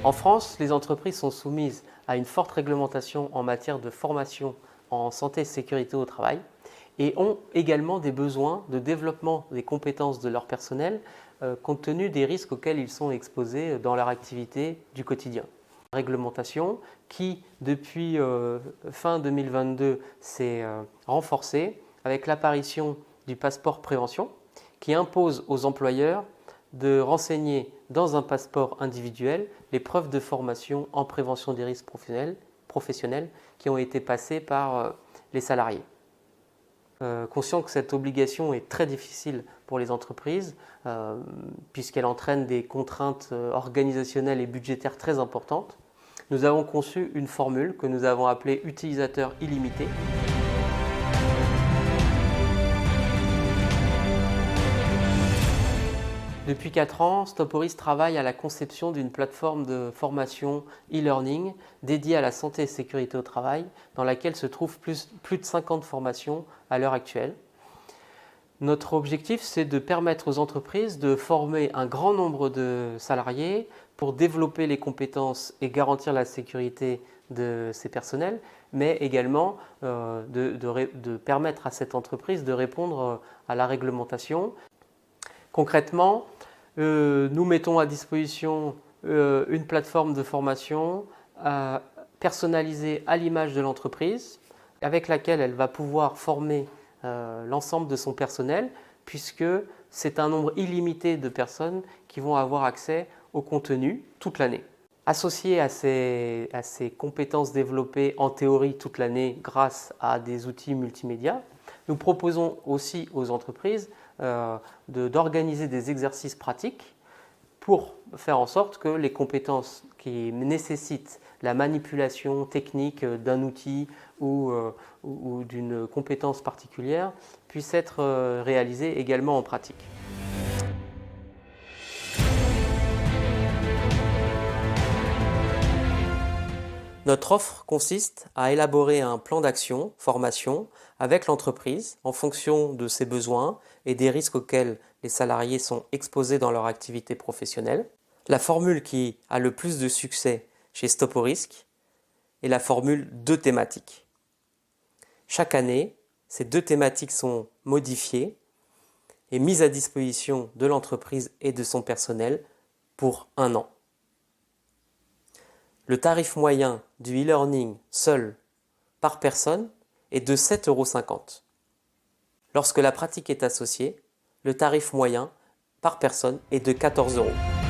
En France, les entreprises sont soumises à une forte réglementation en matière de formation en santé et sécurité au travail et ont également des besoins de développement des compétences de leur personnel compte tenu des risques auxquels ils sont exposés dans leur activité du quotidien. Réglementation qui, depuis fin 2022, s'est renforcée avec l'apparition du passeport prévention qui impose aux employeurs de renseigner dans un passeport individuel les preuves de formation en prévention des risques professionnels qui ont été passées par les salariés. Conscient que cette obligation est très difficile pour les entreprises puisqu'elle entraîne des contraintes organisationnelles et budgétaires très importantes, nous avons conçu une formule que nous avons appelée utilisateur illimité. Depuis 4 ans, Stoporis travaille à la conception d'une plateforme de formation e-learning dédiée à la santé et sécurité au travail, dans laquelle se trouvent plus de 50 formations à l'heure actuelle. Notre objectif, c'est de permettre aux entreprises de former un grand nombre de salariés pour développer les compétences et garantir la sécurité de ses personnels, mais également de permettre à cette entreprise de répondre à la réglementation. Concrètement, nous mettons à disposition une plateforme de formation personnalisée à l'image de l'entreprise, avec laquelle elle va pouvoir former l'ensemble de son personnel, puisque c'est un nombre illimité de personnes qui vont avoir accès au contenu toute l'année. Associé à ces compétences développées en théorie toute l'année grâce à des outils multimédia, nous proposons aussi aux entreprises d'organiser des exercices pratiques pour faire en sorte que les compétences qui nécessitent la manipulation technique d'un outil ou d'une compétence particulière puissent être réalisées également en pratique. Notre offre consiste à élaborer un plan d'action, formation, avec l'entreprise en fonction de ses besoins et des risques auxquels les salariés sont exposés dans leur activité professionnelle. La formule qui a le plus de succès chez Stoporis est la formule 2 thématiques. Chaque année, ces 2 thématiques sont modifiées et mises à disposition de l'entreprise et de son personnel pour 1 an. Le tarif moyen du e-learning seul par personne est de 7,50 €. Lorsque la pratique est associée, le tarif moyen par personne est de 14 €.